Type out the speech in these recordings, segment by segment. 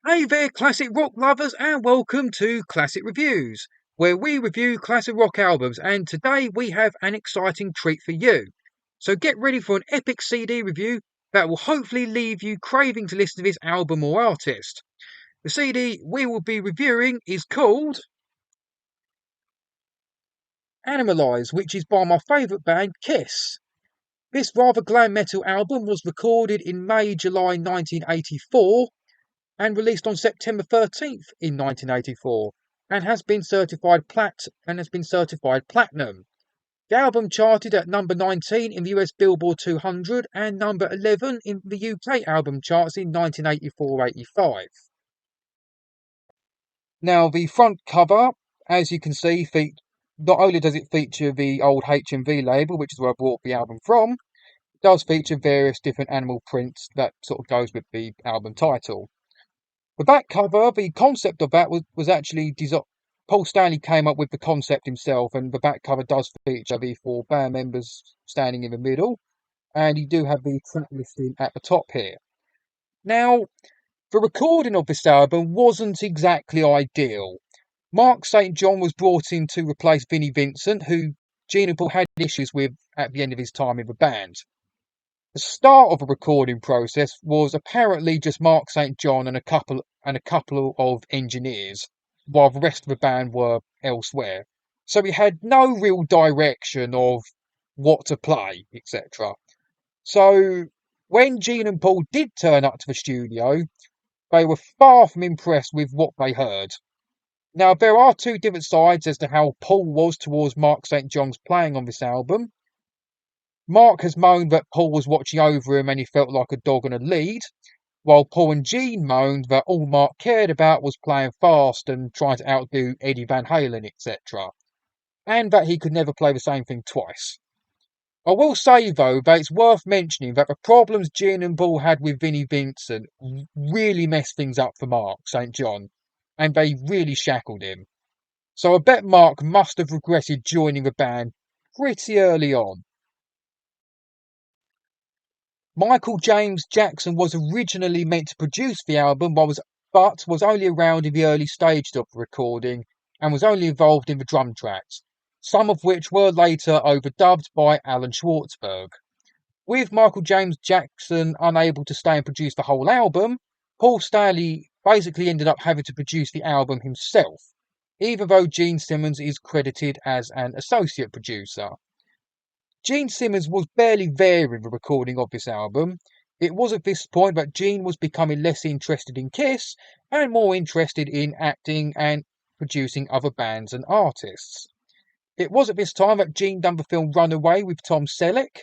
Hey there, classic rock lovers, and welcome to Classic Reviews, where we review classic rock albums. And today we have an exciting treat for you. So get ready for an epic CD review that will hopefully leave you craving to listen to this album or artist. The CD we will be reviewing is called Animalize, which is by my favourite band, Kiss. This rather glam metal album was recorded in July 1984 and released on September 13th in 1984 and has been certified platinum. The album charted at number 19 in the US Billboard 200 and number 11 in the UK album charts in 1984-85. Now the front cover, as you can see, not only does it feature the old HMV label, which is where I bought the album from, it does feature various different animal prints that sort of goes with the album title. The back cover, the concept of that was actually designed. Paul Stanley came up with the concept himself, and the back cover does feature the four band members standing in the middle, and you do have the track listing at the top here. Now, the recording of this album wasn't exactly ideal. Mark St. John was brought in to replace Vinnie Vincent, who Gene and Paul had issues with at the end of his time in the band. The start of the recording process was apparently just Mark St. John and a couple of engineers, while the rest of the band were elsewhere. So we had no real direction of what to play, etc. So when Gene and Paul did turn up to the studio, they were far from impressed with what they heard. Now, there are two different sides as to how Paul was towards Mark St. John's playing on this album. Mark has moaned that Paul was watching over him and he felt like a dog on a lead, while Paul and Gene moaned that all Mark cared about was playing fast and trying to outdo Eddie Van Halen, etc., and that he could never play the same thing twice. I will say, though, that it's worth mentioning that the problems Gene and Paul had with Vinnie Vincent really messed things up for Mark St. John, and they really shackled him. So I bet Mark must have regretted joining the band pretty early on. Michael James Jackson was originally meant to produce the album, but was only around in the early stages of the recording and was only involved in the drum tracks, some of which were later overdubbed by Alan Schwartzberg. With Michael James Jackson unable to stay and produce the whole album, Paul Stanley basically ended up having to produce the album himself, even though Gene Simmons is credited as an associate producer. Gene Simmons was barely there in the recording of this album. It was at this point that Gene was becoming less interested in Kiss and more interested in acting and producing other bands and artists. It was at this time that Gene done the film Runaway with Tom Selleck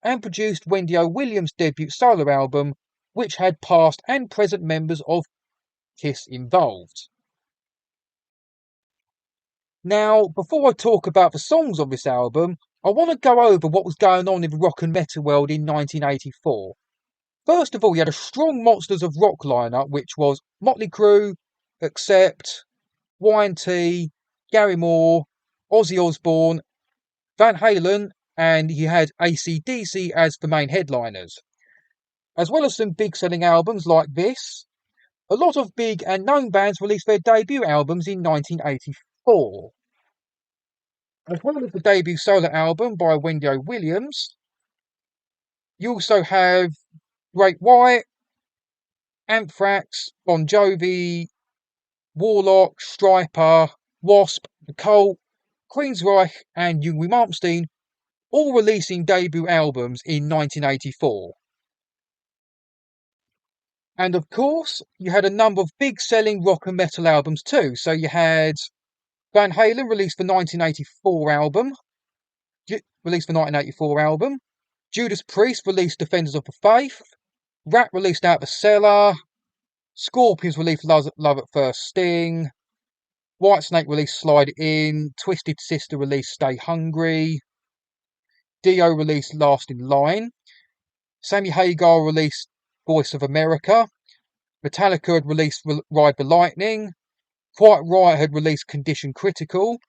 and produced Wendy O. Williams' debut solo album, which had past and present members of Kiss involved. Now, before I talk about the songs of this album, I want to go over what was going on in the rock and metal world in 1984. First of all, you had a strong Monsters of Rock lineup, which was Motley Crue, Accept, Y&T, Gary Moore, Ozzy Osbourne, Van Halen, and you had AC/DC as the main headliners. As well as some big selling albums like this, a lot of big and known bands released their debut albums in 1984. As well as the debut solo album by Wendy O. Williams, you also have Great White, Anthrax, Bon Jovi, Warlock, Stryper, Wasp, The Cult, Queensryche, and Yngwie Malmsteen, all releasing debut albums in 1984. And of course, you had a number of big selling rock and metal albums too. So you had Van Halen released the 1984 album. Judas Priest released Defenders of the Faith. Rat released Out the Cellar. Scorpions released Love at First Sting. Whitesnake released Slide In. Twisted Sister released Stay Hungry. Dio released Last in Line. Sammy Hagar released Voice of America. Metallica had released Ride the Lightning. Quiet Riot had released Condition Critical.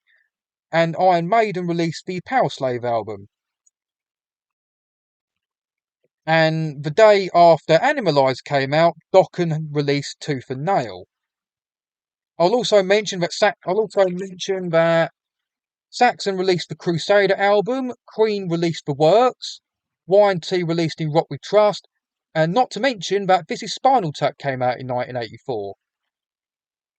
And Iron Maiden released the Powerslave album. And the day after Animalize came out, Dokken released Tooth and Nail. I'll also mention that Saxon released the Crusader album, Queen released The Works, Y&T released In Rock We Trust, and not to mention that This Is Spinal Tap came out in 1984.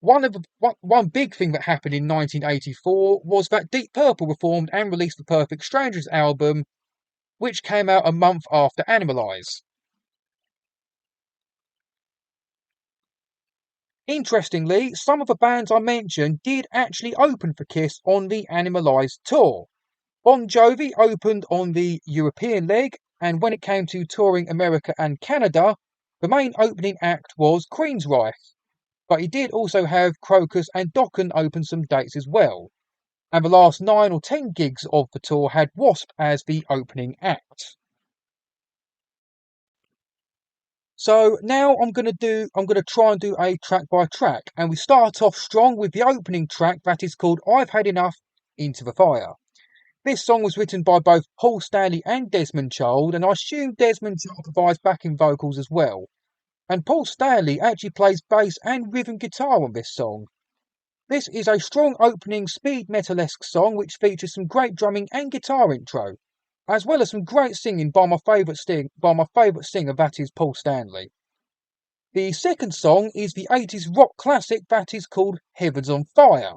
One big thing that happened in 1984 was that Deep Purple reformed and released the Perfect Strangers album, which came out a month after Animalize. Interestingly, some of the bands I mentioned did actually open for Kiss on the Animalize tour. Bon Jovi opened on the European leg, and when it came to touring America and Canada, the main opening act was Queensryche. But he did also have Crocus and Dokken open some dates as well. And the last 9 or 10 gigs of the tour had Wasp as the opening act. So now I'm gonna try and do a track by track, and we start off strong with the opening track that is called I've Had Enough, Into the Fire. This song was written by both Paul Stanley and Desmond Child, and I assume Desmond Child provides backing vocals as well. And Paul Stanley actually plays bass and rhythm guitar on this song. This is a strong opening speed metal-esque song which features some great drumming and guitar intro, as well as some great singing by my favourite singer, that is Paul Stanley. The second song is the 80s rock classic that is called Heaven's on Fire.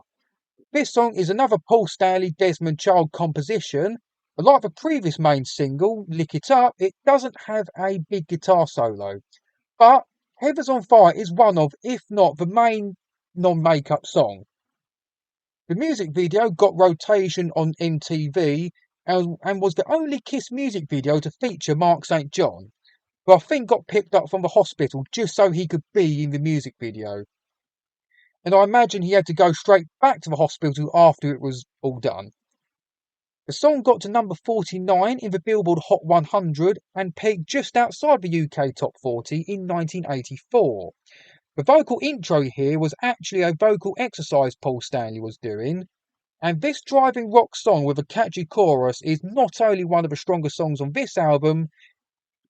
This song is another Paul Stanley Desmond Child composition. Like the previous main single, Lick It Up, it doesn't have a big guitar solo. But Heaven's on Fire is one of, if not the main non-makeup song. The music video got rotation on MTV and was the only Kiss music video to feature Mark St. John, who I think got picked up from the hospital just so he could be in the music video. And I imagine he had to go straight back to the hospital after it was all done. The song got to number 49 in the Billboard Hot 100 and peaked just outside the UK Top 40 in 1984. The vocal intro here was actually a vocal exercise Paul Stanley was doing, and this driving rock song with a catchy chorus is not only one of the stronger songs on this album,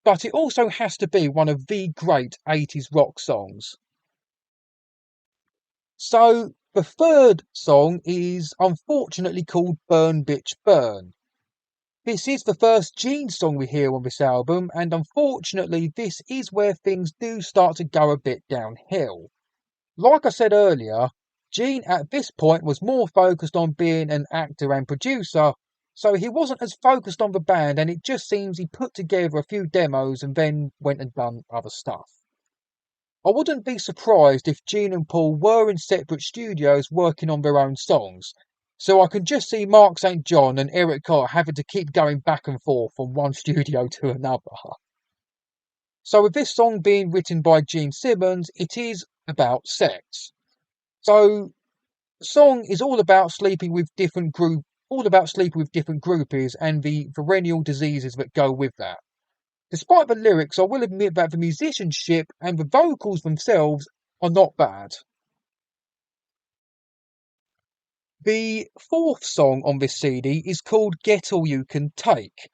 but it also has to be one of the great 80s rock songs. So, the third song is unfortunately called Burn Bitch Burn. This is the first Gene song we hear on this album, and unfortunately, this is where things do start to go a bit downhill. Like I said earlier, Gene at this point was more focused on being an actor and producer, so he wasn't as focused on the band, and it just seems he put together a few demos and then went and done other stuff. I wouldn't be surprised if Gene and Paul were in separate studios working on their own songs, so I can just see Mark St. John and Eric Carr having to keep going back and forth from one studio to another. So with this song being written by Gene Simmons, it is about sex. So the song is all about sleeping with different groupies and the perennial diseases that go with that. Despite the lyrics, I will admit that the musicianship and the vocals themselves are not bad. The fourth song on this CD is called Get All You Can Take.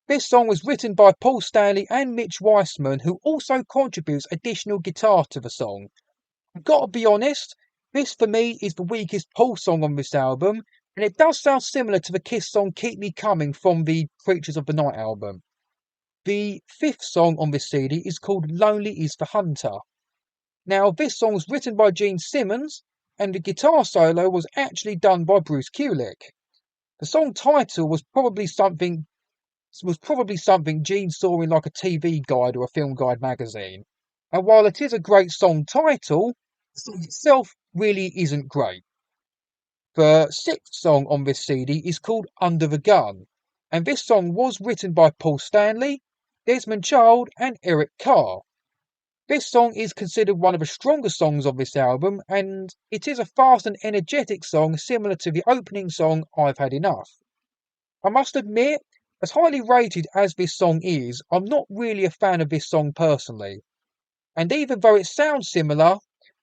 This song was written by Paul Stanley and Mitch Weissman, who also contributes additional guitar to the song. I've got to be honest, this for me is the weakest Paul song on this album, and it does sound similar to the Kiss song Keep Me Coming from the Creatures of the Night album. The fifth song on this CD is called Lonely is the Hunter. Now, this song was written by Gene Simmons, and the guitar solo was actually done by Bruce Kulick. The song title was probably something Gene saw in like a TV guide or a film guide magazine. And while it is a great song title, the song itself really isn't great. The sixth song on this CD is called Under the Gun, and this song was written by Paul Stanley, Desmond Child, and Eric Carr. This song is considered one of the stronger songs of this album, and it is a fast and energetic song similar to the opening song I've Had Enough. I must admit, as highly rated as this song is, I'm not really a fan of this song personally. And even though it sounds similar,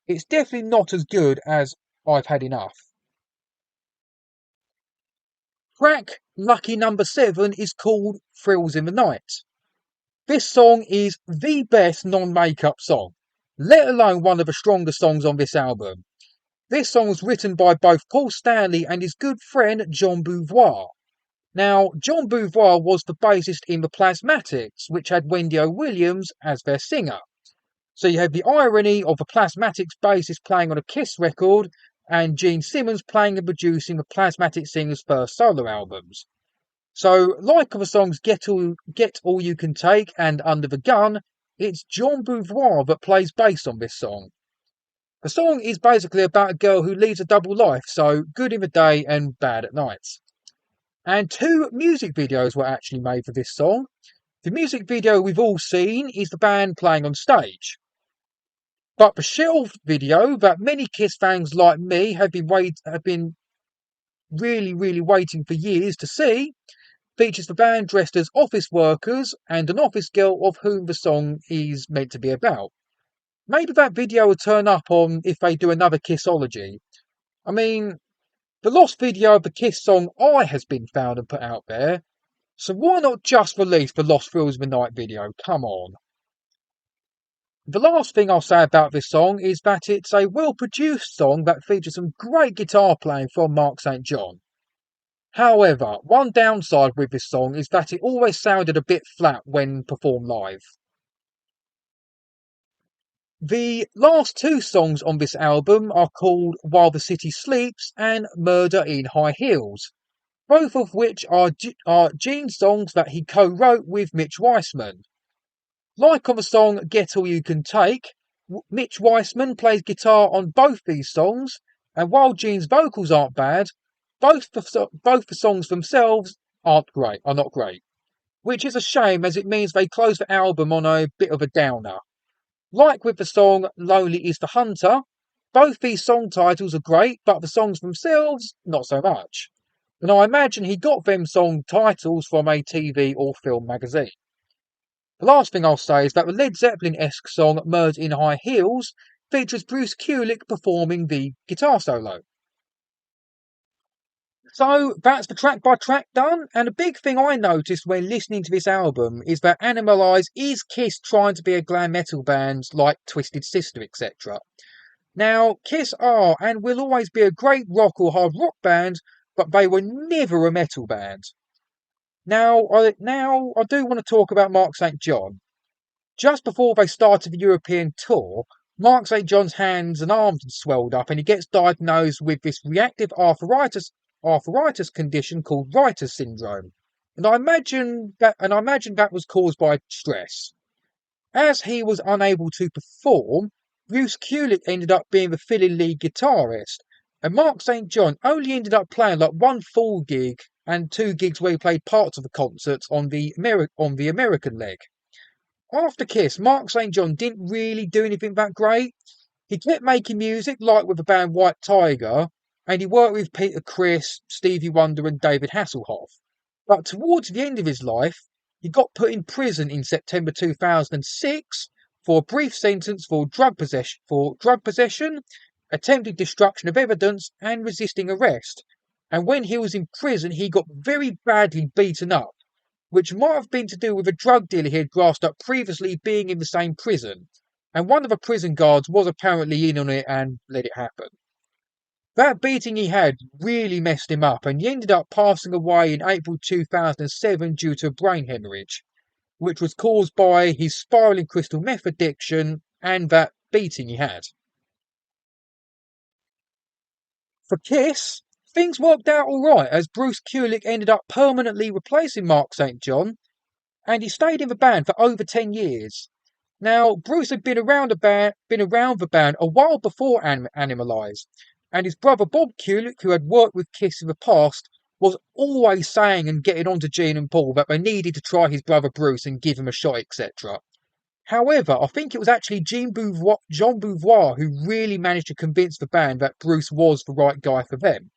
it's definitely not as good as I've Had Enough. Track lucky number 7 is called Thrills in the Night. This song is the best non-makeup song, let alone one of the stronger songs on this album. This song was written by both Paul Stanley and his good friend John Beauvoir. Now, John Beauvoir was the bassist in the Plasmatics, which had Wendy O. Williams as their singer. So you have the irony of the Plasmatics bassist playing on a Kiss record and Gene Simmons playing and producing the Plasmatic Singer's first solo albums. So, like the songs Get All You Can Take and Under the Gun, it's John Beauvoir that plays bass on this song. The song is basically about a girl who leads a double life, so good in the day and bad at night. And 2 music videos were actually made for this song. The music video we've all seen is the band playing on stage. But the shelved video that many Kiss fans like me have been really waiting for years to see features the band dressed as office workers and an office girl of whom the song is meant to be about. Maybe that video will turn up on if they do another Kissology. I mean, the lost video of the Kiss song I has been found and put out there, so why not just release the Lost Thrills of the Night video? Come on. The last thing I'll say about this song is that it's a well-produced song that features some great guitar playing from Mark St. John. However, one downside with this song is that it always sounded a bit flat when performed live. The last 2 songs on this album are called While the City Sleeps and Murder in High Heels, both of which are Gene's songs that he co-wrote with Mitch Weissman. Like on the song Get All You Can Take, Mitch Weissman plays guitar on both these songs, and while Gene's vocals aren't bad, both the songs themselves are not great, which is a shame as it means they close the album on a bit of a downer. Like with the song Lonely is the Hunter, both these song titles are great, but the songs themselves, not so much. And I imagine he got them song titles from a TV or film magazine. The last thing I'll say is that the Led Zeppelin-esque song Murder in High Heels features Bruce Kulick performing the guitar solo. So that's the track by track done, and a big thing I noticed when listening to this album is that Animalize is Kiss trying to be a glam metal band like Twisted Sister, etc. Now, Kiss are and will always be a great rock or hard rock band, but they were never a metal band. Now I do want to talk about Mark St. John. Just before they started the European tour, Mark St. John's hands and arms had swelled up and he gets diagnosed with this reactive arthritis condition called writer's syndrome. And I imagine that was caused by stress. As he was unable to perform, Bruce Kulick ended up being the fill-in lead guitarist, and Mark St. John only ended up playing like 1 full gig and 2 gigs where he played parts of the concerts on the American leg. After Kiss, Mark St. John didn't really do anything that great. He kept making music, like with the band White Tiger, and he worked with Peter Criss, Stevie Wonder and David Hasselhoff. But towards the end of his life, he got put in prison in September 2006 for a brief sentence for drug possession, attempted destruction of evidence, and resisting arrest. And when he was in prison, he got very badly beaten up, which might have been to do with a drug dealer he had grasped up previously being in the same prison. And one of the prison guards was apparently in on it and let it happen. That beating he had really messed him up, and he ended up passing away in April 2007 due to a brain hemorrhage, which was caused by his spiralling crystal meth addiction and that beating he had. For Kiss, things worked out alright as Bruce Kulick ended up permanently replacing Mark St. John, and he stayed in the band for over 10 years. Now, Bruce had been around the band a while before Animalize, and his brother Bob Kulick, who had worked with Kiss in the past, was always saying and getting on to Gene and Paul that they needed to try his brother Bruce and give him a shot, etc. However, I think it was actually John Beauvoir who really managed to convince the band that Bruce was the right guy for them.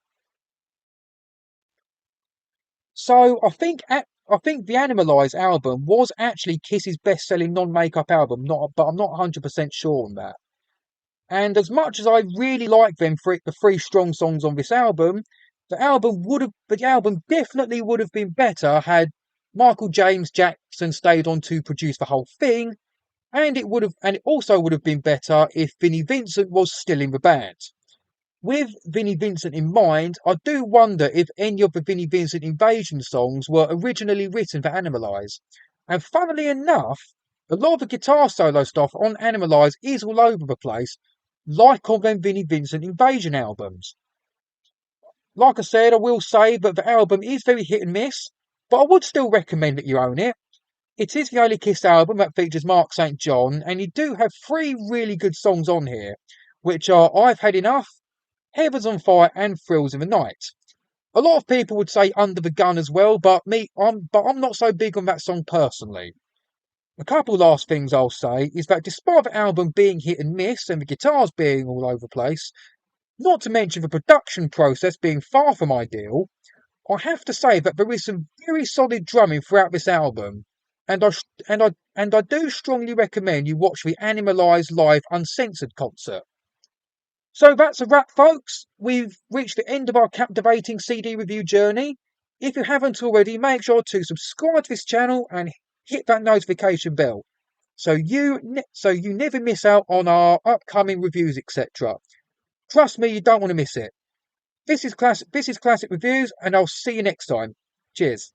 So I think the Animalize album was actually Kiss's best-selling non-makeup album, but I'm not 100% sure on that. And as much as I really like the 3 strong songs on this album, the album definitely would have been better had Michael James Jackson stayed on to produce the whole thing, and it also would have been better if Vinnie Vincent was still in the band. With Vinnie Vincent in mind, I do wonder if any of the Vinnie Vincent Invasion songs were originally written for Animalize. And funnily enough, a lot of the guitar solo stuff on Animalize is all over the place, like on them Vinnie Vincent Invasion albums. Like I said, I will say that the album is very hit and miss, but I would still recommend that you own it. It is the only Kiss album that features Mark St. John, and you do have three really good songs on here, which are I've Had Enough, Heaven's on Fire, and Thrills in the Night. A lot of people would say Under the Gun as well, but I'm not so big on that song personally. A couple last things I'll say is that despite the album being hit and miss and the guitars being all over the place, not to mention the production process being far from ideal, I have to say that there is some very solid drumming throughout this album, and I do strongly recommend you watch the Animalize Live Uncensored concert. So that's a wrap, folks. We've reached the end of our captivating CD review journey. If you haven't already, make sure to subscribe to this channel and hit that notification bell so you never miss out on our upcoming reviews, etc. Trust me, you don't want to miss it. This is Classic Reviews, and I'll see you next time. Cheers.